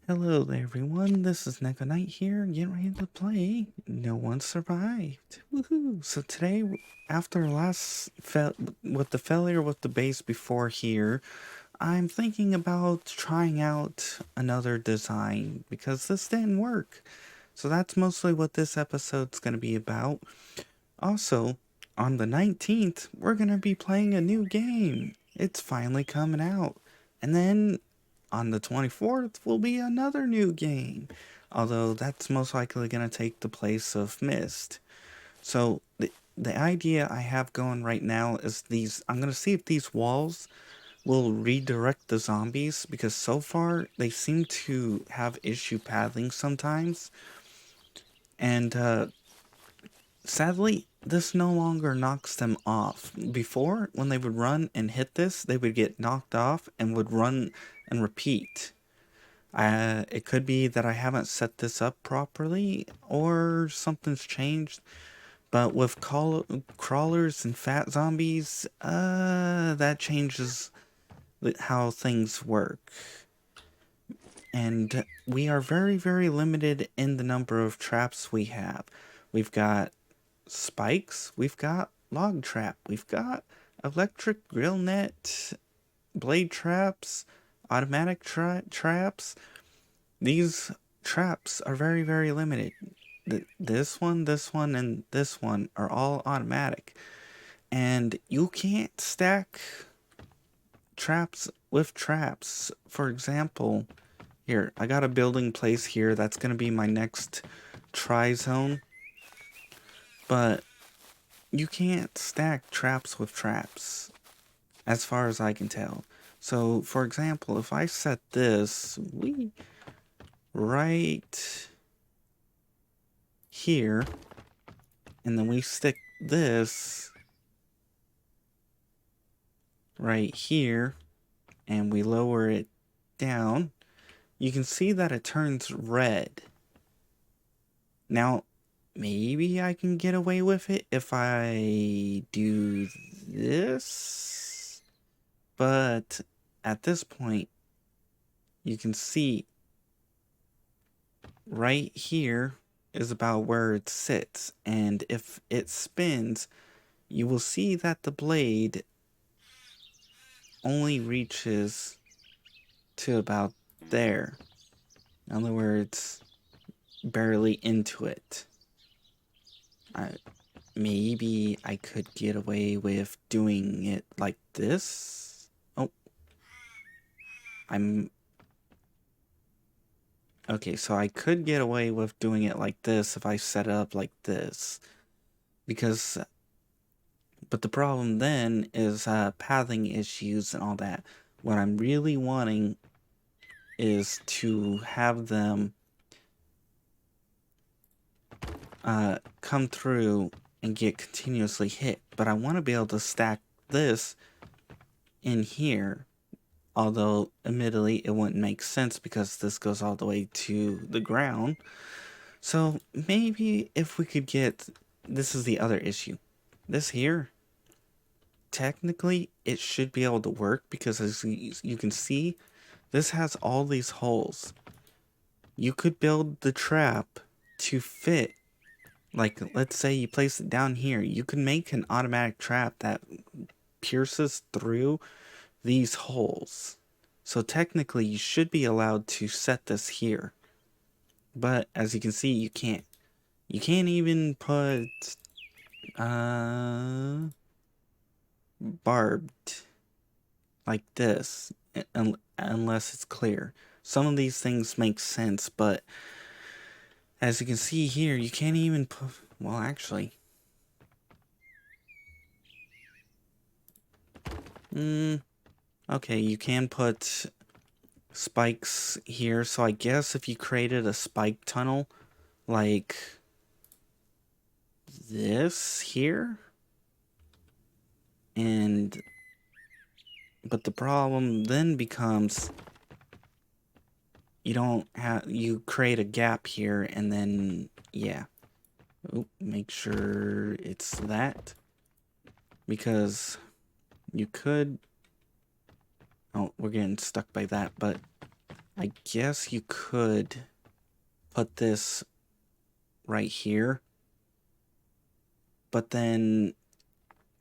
Hello there, everyone. This is Neko Knight here, getting ready to play No One Survived. Woohoo! So today, after last with the failure with the base before here, I'm thinking about trying out another design because this didn't work. So that's mostly what this episode's going to be about. Also, on the 19th, we're going to be playing a new game. It's finally coming out. And then on the 24th will be another new game, although that's most likely going to take the place of Mist. So the idea I have going right now is I'm going to see if these walls will redirect the zombies, because so far they seem to have issue pathing sometimes. And sadly, this no longer knocks them off. Before, when they would run and hit this, they would get knocked off and would run and repeat. It could be that I haven't set this up properly, or something's changed. But with crawlers and fat zombies, that changes how things work. And we are very, very limited in the number of traps we have. We've got spikes, we've got log trap, we've got electric grill net, blade traps, automatic traps. These traps are very, very limited. This one, and this one are all automatic. And you can't stack traps with traps. For example, here, I got a building place here. That's going to be my next try zone. But you can't stack traps with traps, as far as I can tell. So, for example, if I set this right here, and then we stick this right here, and we lower it down, you can see that it turns red. Now, maybe I can get away with it if I do this, but at this point, you can see right here is about where it sits, and if it spins, you will see that the blade only reaches to about there. In other words, barely into it. Maybe I could get away with doing it like this. Oh, okay, so I could get away with doing it like this if I set it up like this. But the problem then is pathing issues and all that. What I'm really wanting is to have them come through and get continuously hit. But I want to be able to stack this in here. Although, admittedly, it wouldn't make sense because this goes all the way to the ground. So, maybe if we could get... This is the other issue. This here, technically, it should be able to work because as you can see, this has all these holes. You could build the trap to fit. Like, let's say you place it down here. You can make an automatic trap that pierces through these holes. So technically, you should be allowed to set this here. But, as you can see, you can't. You can't even put, barbed like this, unless it's clear. Some of these things make sense, but as you can see here, you can't even put... Well, actually... okay, you can put spikes here, so I guess if you created a spike tunnel, like this here, but the problem then becomes you create a gap here, and then, yeah. Make sure it's that, because you could... Oh, we're getting stuck by that, but I guess you could put this right here, but then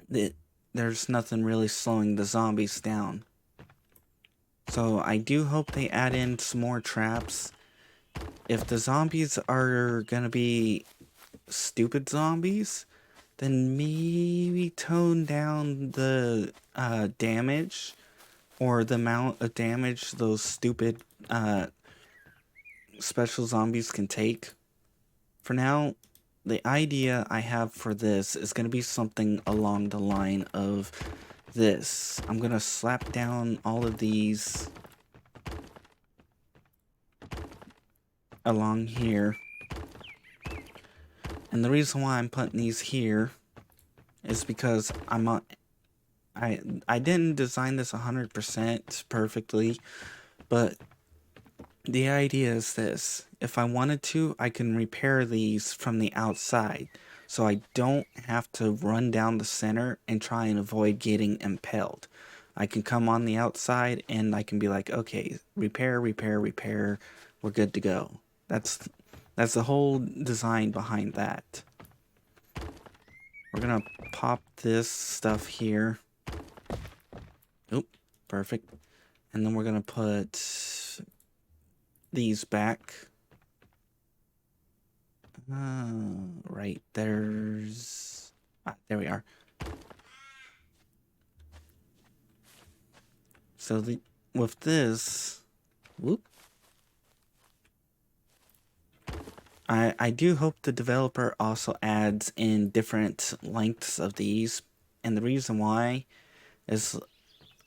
there's nothing really slowing the zombies down. So I do hope they add in some more traps. If the zombies are gonna be stupid zombies, then maybe tone down the damage or the amount of damage those stupid special zombies can take. For now, the idea I have for this is going to be something along the line of this. I'm going to slap down all of these along here. And the reason why I'm putting these here is because I didn't design this 100% perfectly, but the idea is this. If I wanted to, I can repair these from the outside, so I don't have to run down the center and try and avoid getting impaled. I can come on the outside and I can be like, okay, repair, repair, repair, we're good to go. That's the whole design behind that. We're gonna pop this stuff here. Oop, perfect. And then we're gonna put these back. Right, there's... there we are. So with this... Whoop. I do hope the developer also adds in different lengths of these. And the reason why is,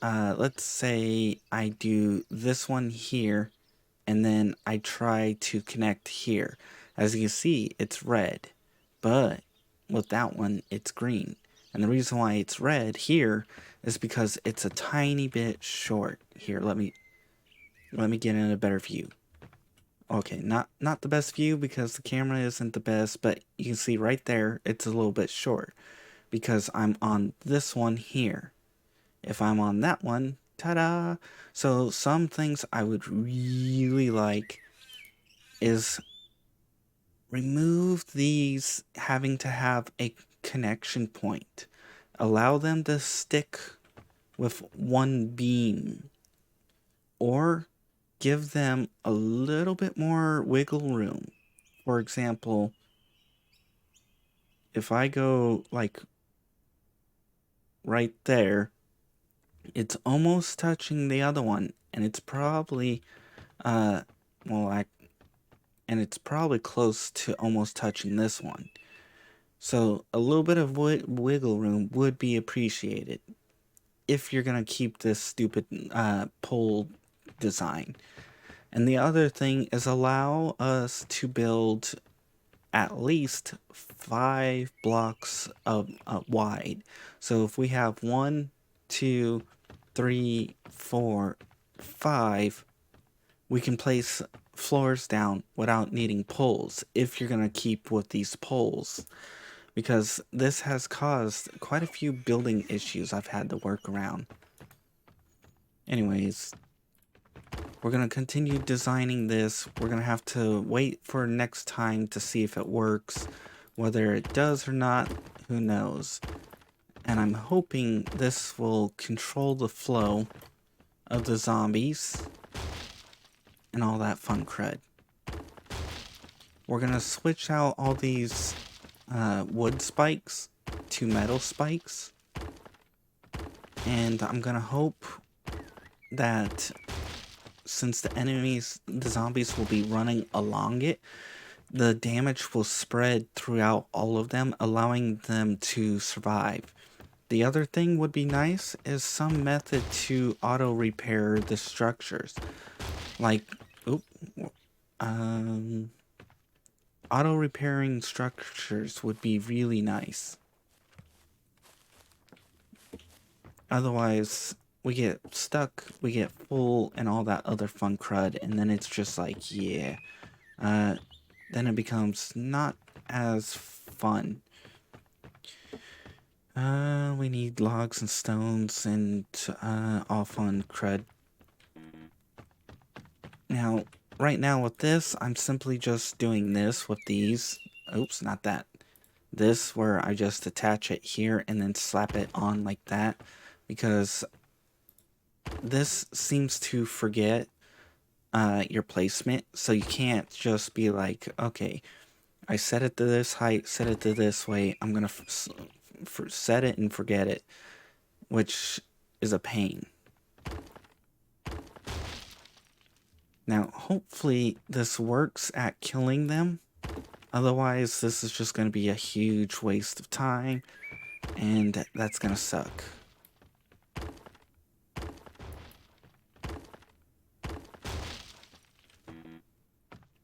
let's say I do this one here, and then I try to connect here. As you can see, it's red, but with that one, it's green. And the reason why it's red here is because it's a tiny bit short. Here, let me get in a better view. Okay, not the best view because the camera isn't the best, but you can see right there, it's a little bit short because I'm on this one here. If I'm on that one, ta-da! So some things I would really like is remove these having to have a connection point. Allow them to stick with one beam. Or give them a little bit more wiggle room. For example, if I go like right there, it's almost touching the other one, and it's probably and it's probably close to almost touching this one. So a little bit of wiggle room would be appreciated if you're gonna keep this stupid pole design. And the other thing is allow us to build at least 5 blocks of wide. So if we have 1, 2, 3, 4, 5, we can place floors down without needing poles if you're going to keep with these poles. Because this has caused quite a few building issues I've had to work around. Anyways, we're going to continue designing this. We're going to have to wait for next time to see if it works. Whether it does or not, who knows. And I'm hoping this will control the flow of the zombies and all that fun crud. We're going to switch out all these wood spikes to metal spikes. And I'm going to hope that since the zombies will be running along it, the damage will spread throughout all of them, allowing them to survive. The other thing would be nice is some method to auto repair the structures. Like, auto repairing structures would be really nice. Otherwise, we get stuck, we get full, and all that other fun crud, and then it's just like, yeah. Then it becomes not as fun. We need logs and stones and all fun crud. Now, right now with this, I'm simply just doing this with these. Oops, not that. This, where I just attach it here and then slap it on like that. Because this seems to forget your placement. So you can't just be like, okay, I set it to this height, set it to this way. I'm going to set it and forget it. Which is a pain. Now, hopefully this works at killing them. Otherwise, this is just going to be a huge waste of time, and that's going to suck.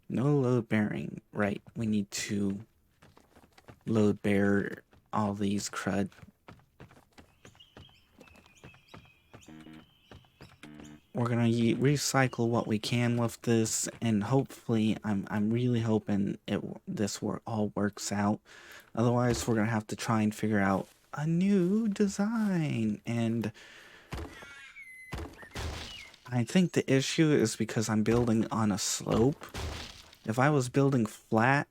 No load bearing. Right, we need to load bear all these crud. We're gonna recycle what we can with this, and hopefully, I'm really hoping this all works out. Otherwise, we're gonna have to try and figure out a new design. And I think the issue is because I'm building on a slope. If I was building flat,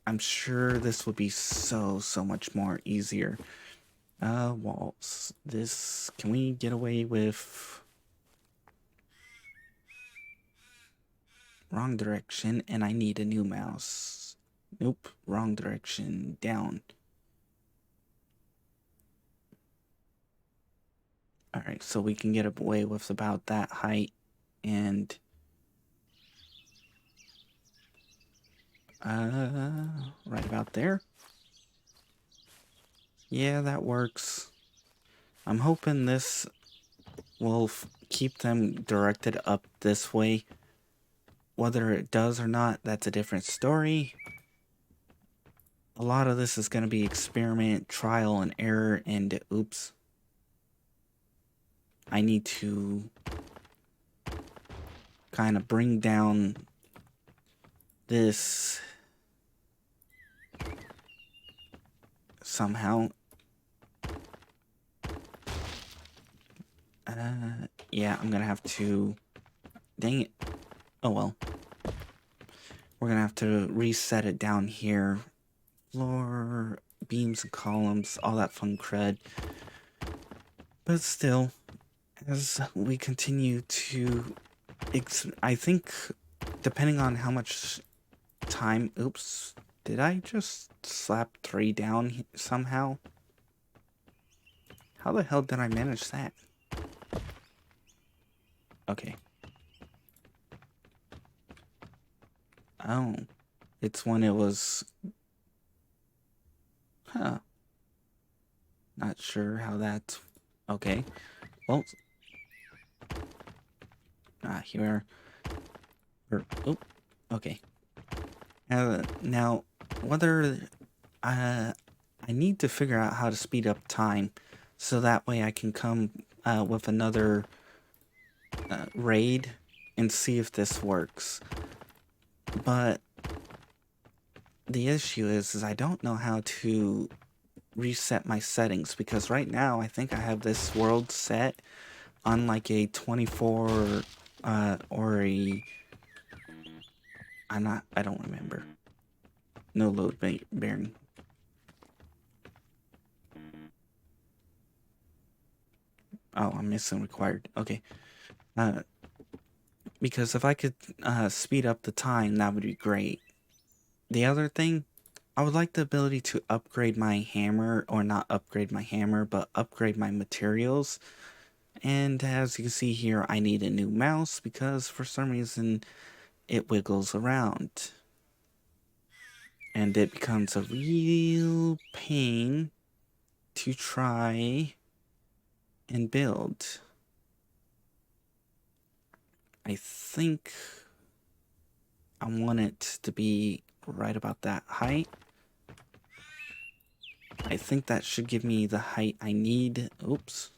I'm sure this would be so much more easier. Walls. This, can we get away with... Wrong direction, and I need a new mouse. Nope, wrong direction. Down. Alright, so we can get away with about that height, and... right about there. Yeah, that works. I'm hoping this will keep them directed up this way. Whether it does or not, that's a different story. A lot of this is going to be experiment, trial, and error, and oops. I need to kind of bring down this somehow. Yeah, I'm going to have to... Dang it. Oh well. We're going to have to reset it down here. Floor, beams and columns, all that fun crud. But still, as we continue to... I think, depending on how much time... Oops. Did I just slap 3 down somehow? How the hell did I manage that? Okay. Oh. It's when it was... Huh. Not sure how that's... Okay. Well... here. Oh, okay. Now, whether... I need to figure out how to speed up time, so that way I can come with another raid and see if this works. But the issue is I don't know how to reset my settings, because right now I think I have this world set on like a 24 or a... I don't remember. No load bearing. Oh, I'm missing required. Okay. Because if I could speed up the time, that would be great. The other thing, I would like the ability to upgrade my hammer, or not upgrade my hammer, but upgrade my materials. And as you can see here, I need a new mouse because for some reason it wiggles around. And it becomes a real pain to try and build. I think I want it to be right about that height. I think that should give me the height I need. Oops.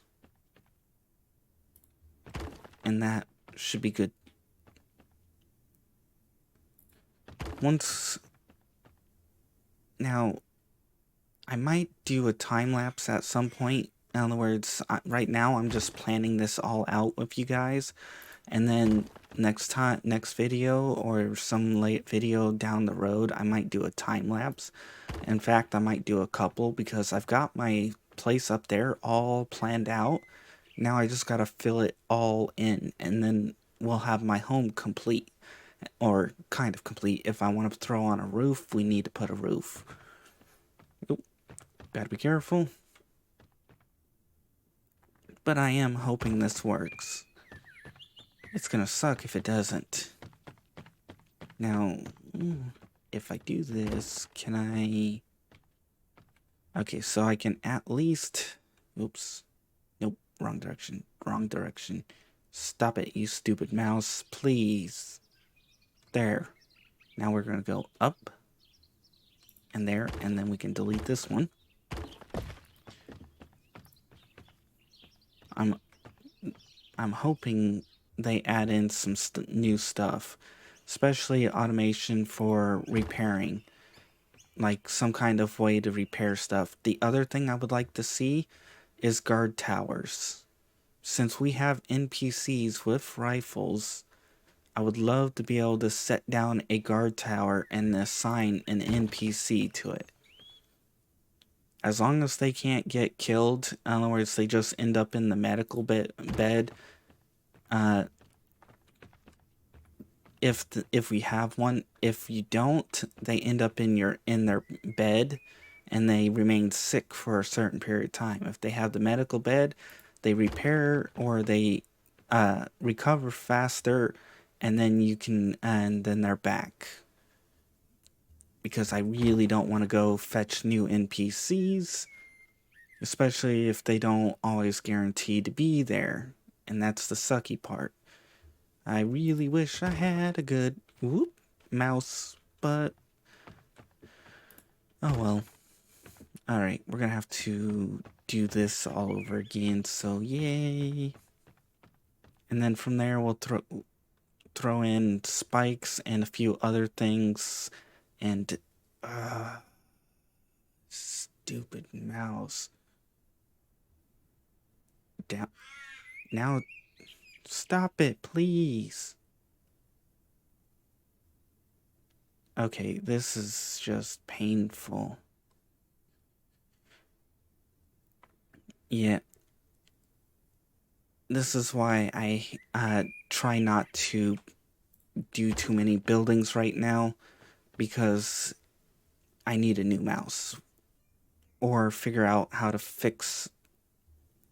And that should be good. Now, I might do a time lapse at some point. In other words, right now I'm just planning this all out with you guys. And then next video or some late video down the road, I might do a time lapse. In fact, I might do a couple because I've got my place up there all planned out. Now I just gotta fill it all in, and then we'll have my home complete, or kind of complete. If I want to throw on a roof, we need to put a roof. Oop, gotta be careful. But I am hoping this works. It's gonna suck if it doesn't. Now, if I do this, can I... Okay, so I can at least... Oops. Nope, wrong direction. Wrong direction. Stop it, you stupid mouse. Please. There. Now we're gonna go up. And there, and then we can delete this one. I'm hoping they add in some new stuff, especially automation for repairing, like some kind of way to repair stuff. The other thing I would like to see is guard towers. Since we have NPCs with rifles, I would love to be able to set down a guard tower and assign an NPC to it. As long as they can't get killed, in other words, they just end up in the medical bed. If we have one, if you don't, they end up in their bed, and they remain sick for a certain period of time. If they have the medical bed, they repair or they recover faster, and then they're back. Because I really don't want to go fetch new NPCs, especially if they don't always guarantee to be there, and that's the sucky part. I really wish I had a good mouse, but oh well. Alright, we're gonna have to do this all over again, so yay. And then from there we'll throw in spikes and a few other things, and stupid mouse. Down. Now, stop it, please. Okay, this is just painful. Yeah. This is why I try not to do too many buildings right now, because I need a new mouse. Or figure out how to fix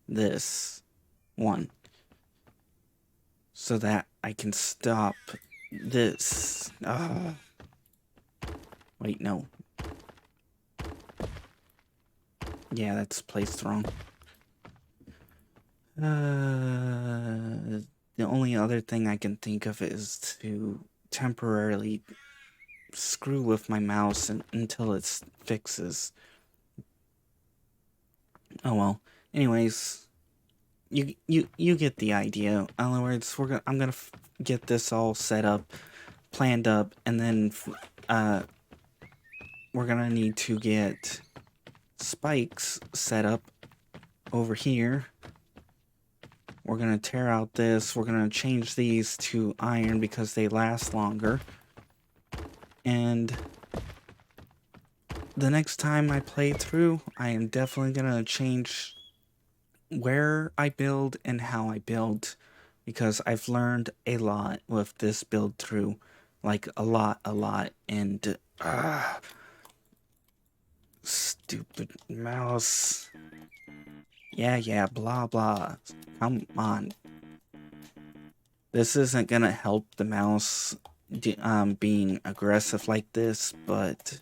this one, so that I can stop this. Wait, no. Yeah, that's placed wrong. The only other thing I can think of is to temporarily screw with my mouse until it fixes. Oh well. Anyways, you get the idea. In other words, I'm gonna get this all set up, planned up, and then we're gonna need to get spikes set up over here. We're gonna tear out this. We're gonna change these to iron because they last longer. And the next time I play through, I am definitely gonna change where I build and how I build, because I've learned a lot with this build through, like a lot, and stupid mouse. Yeah, blah blah. Come on. This isn't gonna help the mouse being aggressive like this, but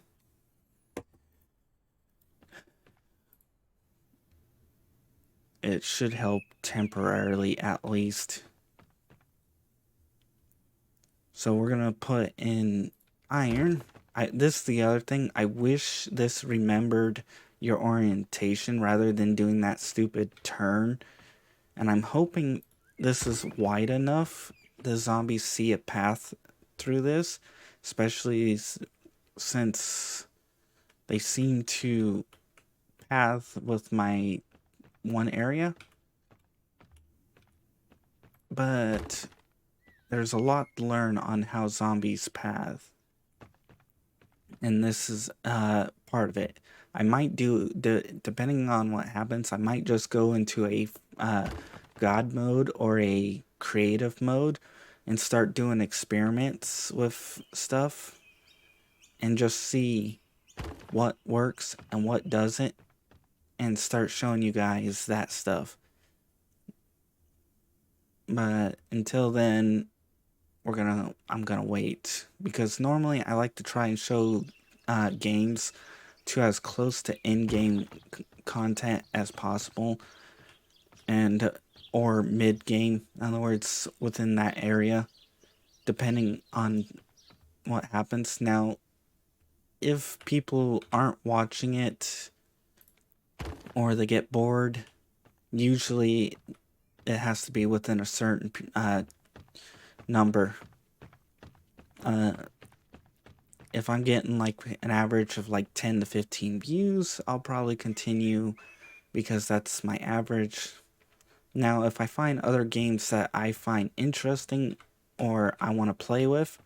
it should help temporarily at least. So we're gonna put in iron. This is the other thing. I wish this remembered your orientation rather than doing that stupid turn. And I'm hoping this is wide enough the zombies see a path through this, especially since they seem to path with my one area. But there's a lot to learn on how zombies path, and this is part of it. I might depending on what happens, I might just go into a god mode or a creative mode and start doing experiments with stuff and just see what works and what doesn't and start showing you guys that stuff. But until then, I'm gonna wait, because normally I like to try and show games to as close to in-game content as possible, and or mid-game, in other words, within that area, depending on what happens. Now, if people aren't watching it or they get bored, usually it has to be within a certain number. If I'm getting like an average of like 10 to 15 views, I'll probably continue because that's my average. Now, if I find other games that I find interesting or I want to play with,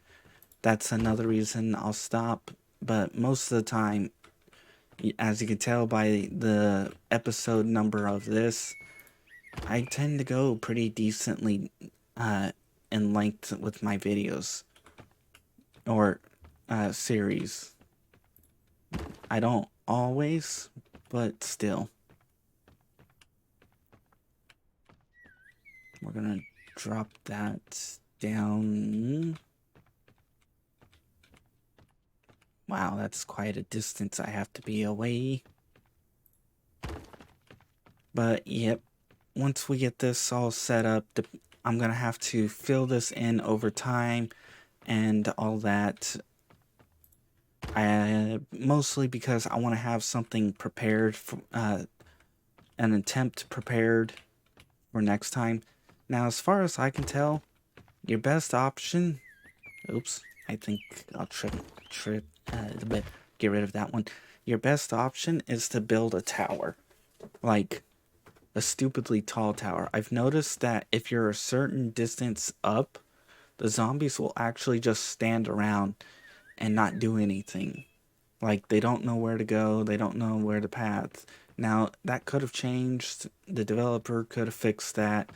that's another reason I'll stop. But most of the time, as you can tell by the episode number of this, I tend to go pretty decently in length with my videos or series. I don't always, but still. We're gonna drop that down. Wow, that's quite a distance I have to be away. But yep, once we get this all set up, I'm gonna have to fill this in over time and all that. Mostly because I want to have something prepared for an attempt prepared for next time. Now, as far as I can tell, your best option. Oops, I think I'll get rid of that one. Your best option is to build a tower, like a stupidly tall tower. I've noticed that if you're a certain distance up, the zombies will actually just stand around and not do anything. Like, they don't know where to go, they don't know where to path. Now, that could have changed. The developer could have fixed that.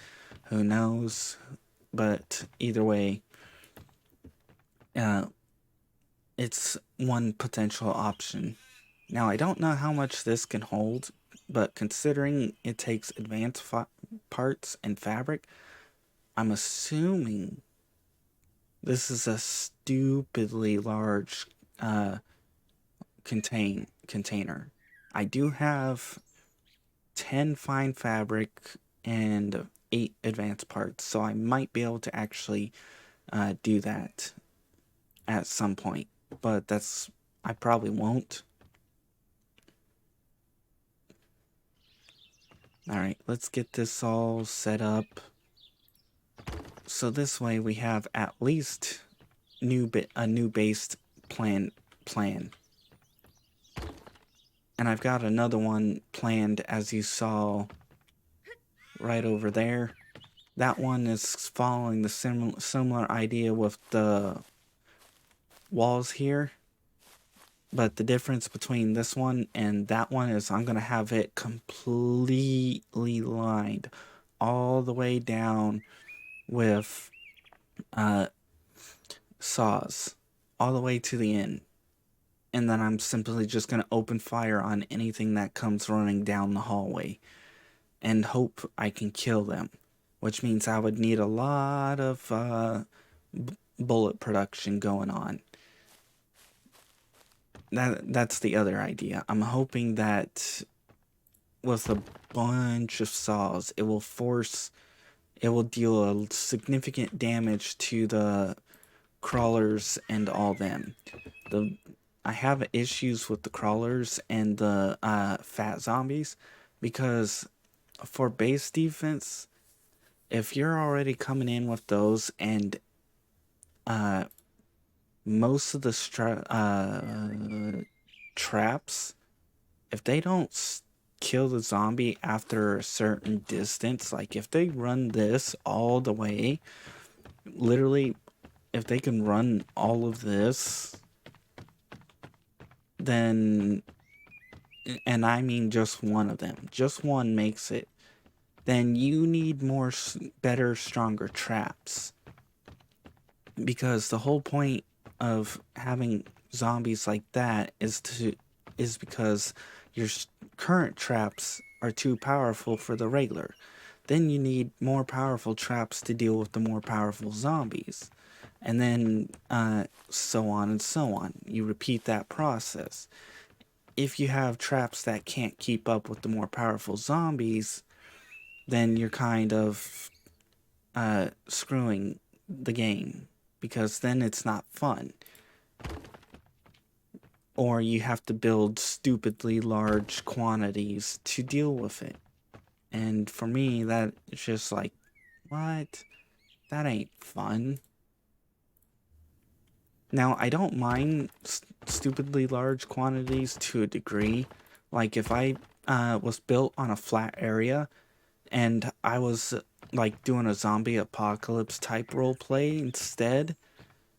Who knows? But either way, it's one potential option. Now, I don't know how much this can hold, but considering it takes advanced parts and fabric, I'm assuming this is a stupidly large container. I do have 10 fine fabric and 8 advanced parts, so I might be able to actually do that at some point, but I probably won't. Alright, let's get this all set up. So this way we have at least a new based plan. And I've got another one planned, as you saw right over there. That one is following the similar idea with the walls here. But the difference between this one and that one is I'm going to have it completely lined all the way down with saws all the way to the end. And then I'm simply just going to open fire on anything that comes running down the hallway and hope I can kill them, which means I would need a lot of bullet production going on. That's the other idea. I'm hoping that with a bunch of saws, it will deal a significant damage to the crawlers and all them. I have issues with the crawlers and the fat zombies, because for base defense, if you're already coming in with those and most of the traps, if they don't kill the zombie after a certain distance, like if they run this all the way, literally, if they can run all of this, then, and I mean just one of them, just one makes it, then you need more, better, stronger traps. Because the whole point of having zombies like that is because your current traps are too powerful for the regular. Then you need more powerful traps to deal with the more powerful zombies. And then so on and so on. You repeat that process. If you have traps that can't keep up with the more powerful zombies, then you're kind of screwing the game, because then it's not fun. Or you have to build stupidly large quantities to deal with it. And for me, that is just like, what? That ain't fun. Now, I don't mind stupidly large quantities to a degree. Like, if I was built on a flat area and I was like doing a zombie apocalypse type roleplay instead,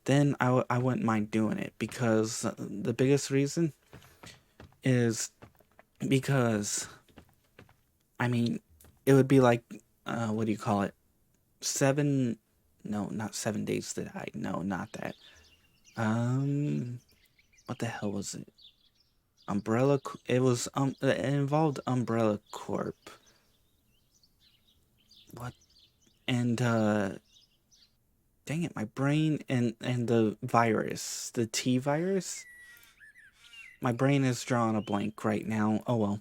then I wouldn't mind doing it, because the biggest reason is because, I mean, it would be like, what do you call it? No, not 7 days to die. No, not that. What the hell was it? It was, it involved Umbrella Corp. What? And, dang it, my brain, and the virus, the T virus? My brain is drawing a blank right now. Oh well.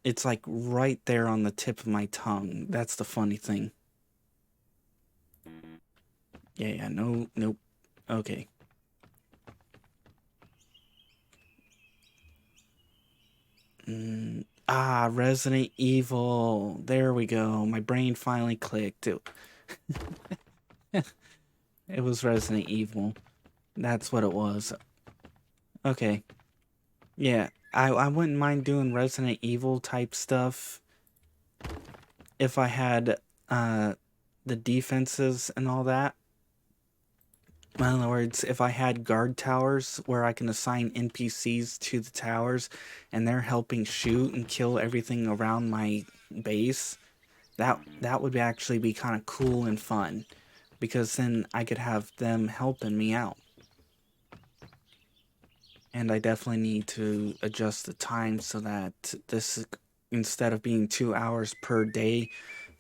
It's like right there on the tip of my tongue. That's the funny thing. Yeah, no, nope. Okay. Resident Evil. There we go. My brain finally clicked. It was Resident Evil. That's what it was. Okay. Yeah, I wouldn't mind doing Resident Evil type stuff if I had the defenses and all that. In other words, if I had guard towers where I can assign NPCs to the towers and they're helping shoot and kill everything around my base, that would actually be kind of cool and fun, because then I could have them helping me out. And I definitely need to adjust the time so that this, instead of being 2 hours per day,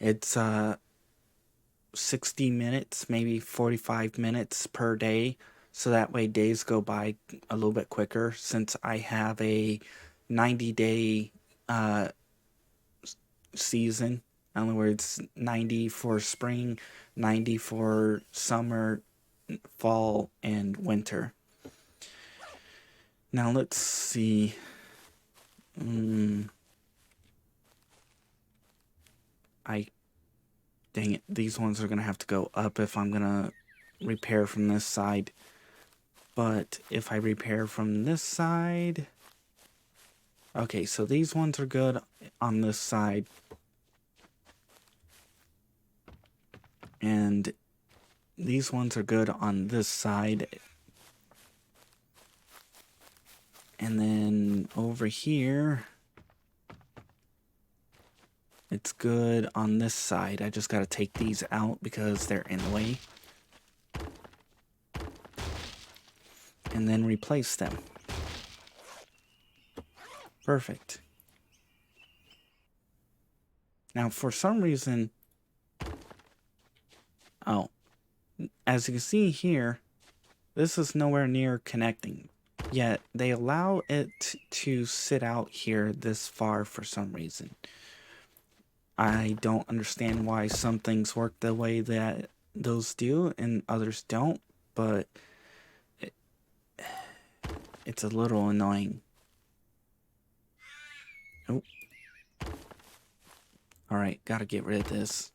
it's 60 minutes, maybe 45 minutes per day. So that way days go by a little bit quicker, since I have a 90-day season. In other words, 90 for spring, 90 for summer, fall, and winter. Now let's see. Dang it, these ones are gonna have to go up if I'm gonna repair from this side. But if I repair from this side, okay, so these ones are good on this side. And these ones are good on this side. And then over here, it's good on this side. I just gotta take these out because they're in the way. And then replace them. Perfect. Now, for some reason, as you can see here, this is nowhere near connecting. Yet, they allow it to sit out here this far for some reason. I don't understand why some things work the way that those do and others don't, but it's a little annoying. Oh. Alright, gotta get rid of this.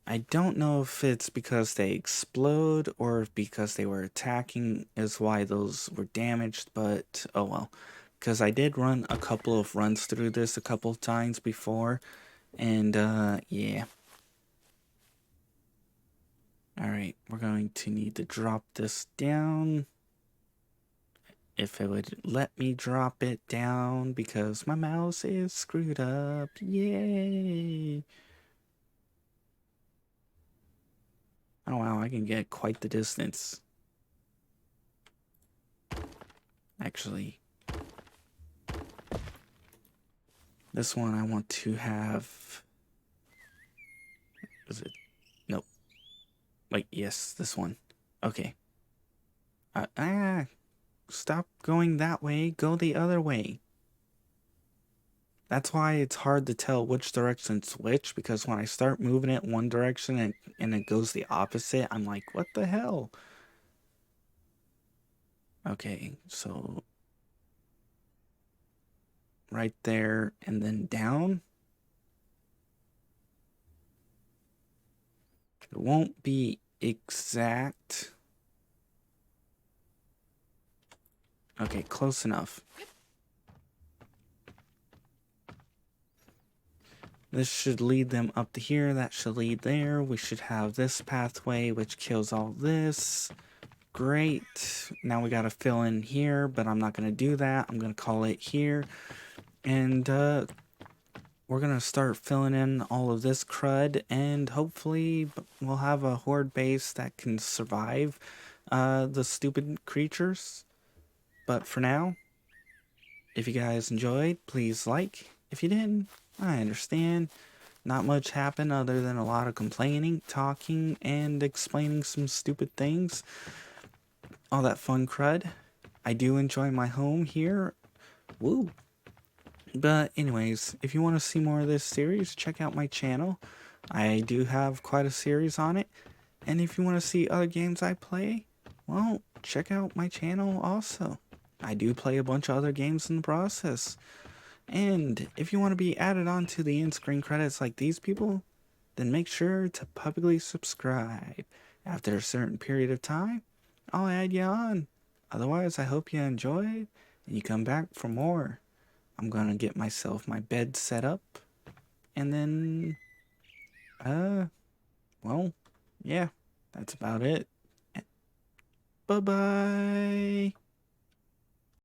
I don't know if it's because they explode or if because they were attacking is why those were damaged, but oh well. Because I did run a couple of runs through this a couple of times before, And, yeah. Alright, we're going to need to drop this down. If it would let me drop it down because my mouse is screwed up. Yay! Oh wow, I can get quite the distance. Actually, this one I want to have... Is it? Nope. Wait, yes, this one. Okay. Stop going that way. Go the other way. That's why it's hard to tell which direction's which, because when I start moving it one direction and it goes the opposite, I'm like, what the hell? Okay, so right there and then down. It won't be exact. Okay, close enough. This should lead them up to here. That should lead there. We should have this pathway, which kills all this. Great. Now we got to fill in here, but I'm not going to do that. I'm going to call it here. And we're going to start filling in all of this crud. And hopefully we'll have a horde base that can survive the stupid creatures. But for now, if you guys enjoyed, please like. If you didn't, I understand. Not much happened other than a lot of complaining, talking, and explaining some stupid things. All that fun crud. I do enjoy my home here. Woo! But anyways, if you want to see more of this series, check out my channel. I do have quite a series on it. And if you want to see other games I play, well, check out my channel also. I do play a bunch of other games in the process. And if you want to be added on to the in-screen credits like these people, then make sure to publicly subscribe. After a certain period of time, I'll add you on. Otherwise, I hope you enjoyed and you come back for more. I'm gonna get myself my bed set up and then, well, yeah, that's about it. Bye-bye.